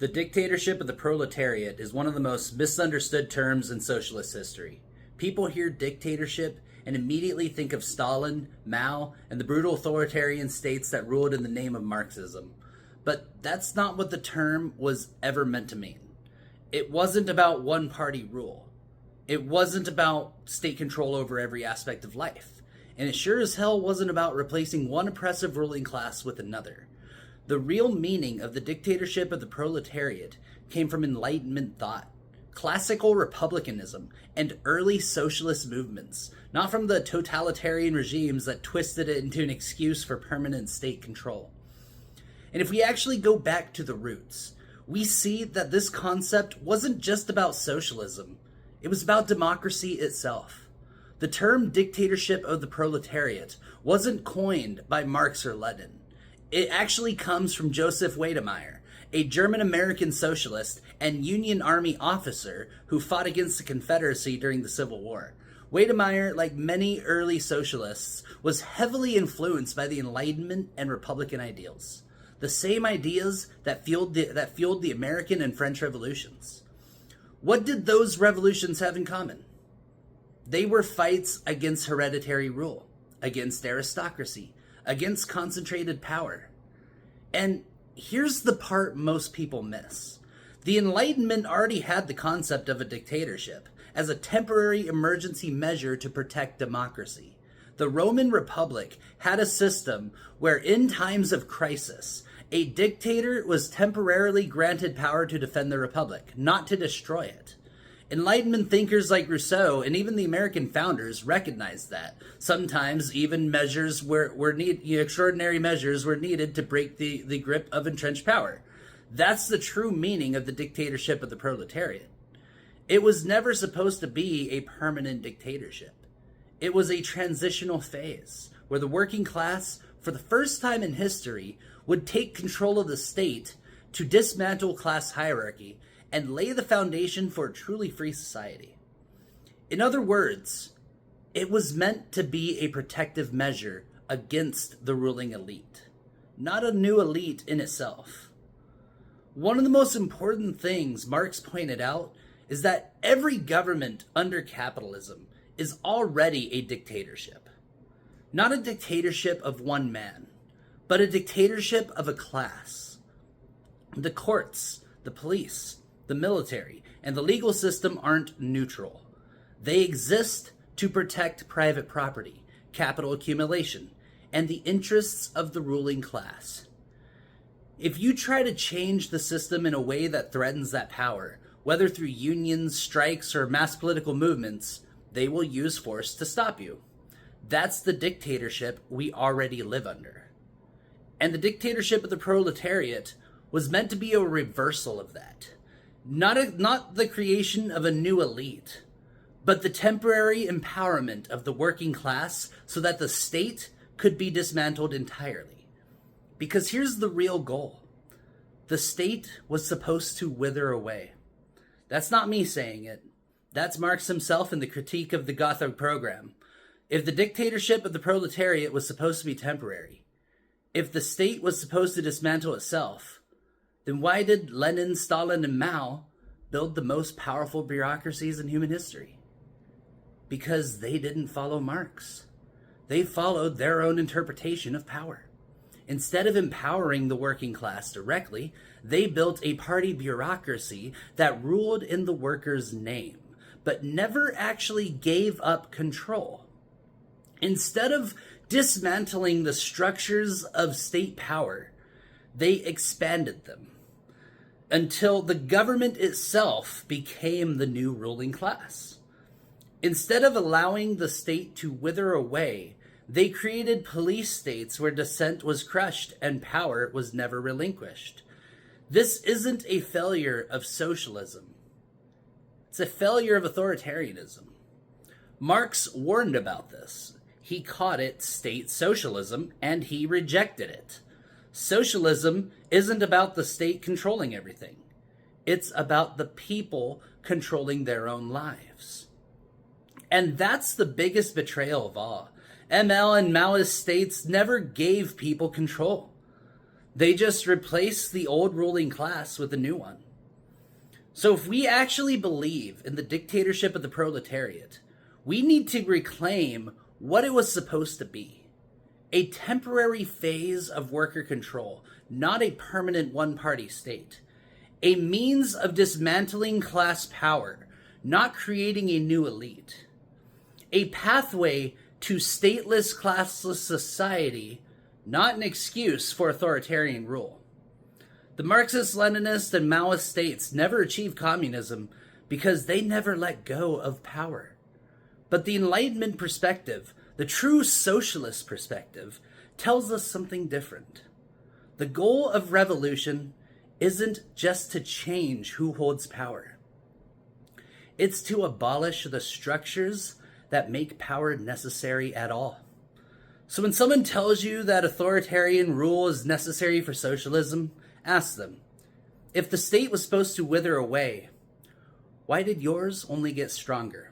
The dictatorship of the proletariat is one of the most misunderstood terms in socialist history. People hear dictatorship and immediately think of Stalin, Mao, and the brutal authoritarian states that ruled in the name of Marxism. But that's not what the term was ever meant to mean. It wasn't about one-party rule. It wasn't about state control over every aspect of life. And it sure as hell wasn't about replacing one oppressive ruling class with another. The real meaning of the dictatorship of the proletariat came from Enlightenment thought, classical republicanism, and early socialist movements, not from the totalitarian regimes that twisted it into an excuse for permanent state control. And if we actually go back to the roots, we see that this concept wasn't just about socialism, it was about democracy itself. The term dictatorship of the proletariat wasn't coined by Marx or Lenin. It actually comes from Joseph Wedemeyer, a German-American socialist and Union Army officer who fought against the Confederacy during the Civil War. Wedemeyer, like many early socialists, was heavily influenced by the Enlightenment and Republican ideals, the same ideas that fueled the American and French revolutions. What did those revolutions have in common? They were fights against hereditary rule, against aristocracy, against concentrated power. And here's the part most people miss. The Enlightenment already had the concept of a dictatorship as a temporary emergency measure to protect democracy. The Roman Republic had a system where in times of crisis, a dictator was temporarily granted power to defend the republic, not to destroy it. Enlightenment thinkers like Rousseau and even the American founders recognized that. Sometimes even extraordinary measures were needed to break the grip of entrenched power. That's the true meaning of the dictatorship of the proletariat. It was never supposed to be a permanent dictatorship. It was a transitional phase where the working class, for the first time in history, would take control of the state to dismantle class hierarchy and lay the foundation for a truly free society. In other words, it was meant to be a protective measure against the ruling elite, not a new elite in itself. One of the most important things Marx pointed out is that every government under capitalism is already a dictatorship. Not a dictatorship of one man, but a dictatorship of a class. The courts, the police, the military, and the legal system aren't neutral. They exist to protect private property, capital accumulation, and the interests of the ruling class. If you try to change the system in a way that threatens that power, whether through unions, strikes, or mass political movements, they will use force to stop you. That's the dictatorship we already live under. And the dictatorship of the proletariat was meant to be a reversal of that. Not the creation of a new elite, but the temporary empowerment of the working class so that the state could be dismantled entirely. Because here's the real goal. The state was supposed to wither away. That's not me saying it. That's Marx himself in the Critique of the Gothic Program. If the dictatorship of the proletariat was supposed to be temporary, if the state was supposed to dismantle itself, then why did Lenin, Stalin, and Mao build the most powerful bureaucracies in human history? Because they didn't follow Marx. They followed their own interpretation of power. Instead of empowering the working class directly, they built a party bureaucracy that ruled in the workers' name, but never actually gave up control. Instead of dismantling the structures of state power, they expanded them until the government itself became the new ruling class. Instead of allowing the state to wither away, they created police states where dissent was crushed and power was never relinquished. This isn't a failure of socialism. It's a failure of authoritarianism. Marx warned about this. He called it state socialism, and he rejected it. Socialism isn't about the state controlling everything. It's about the people controlling their own lives. And that's the biggest betrayal of all. ML and Maoist states never gave people control. They just replace the old ruling class with a new one. So if we actually believe in the dictatorship of the proletariat, we need to reclaim what it was supposed to be. A temporary phase of worker control, not a permanent one-party state. A means of dismantling class power, not creating a new elite. A pathway to stateless, classless society, not an excuse for authoritarian rule. The Marxist, Leninist, and Maoist states never achieved communism because they never let go of power. But the Enlightenment perspective, the true socialist perspective, tells us something different. The goal of revolution isn't just to change who holds power. It's to abolish the structures that make power necessary at all. So when someone tells you that authoritarian rule is necessary for socialism, ask them, if the state was supposed to wither away, why did yours only get stronger?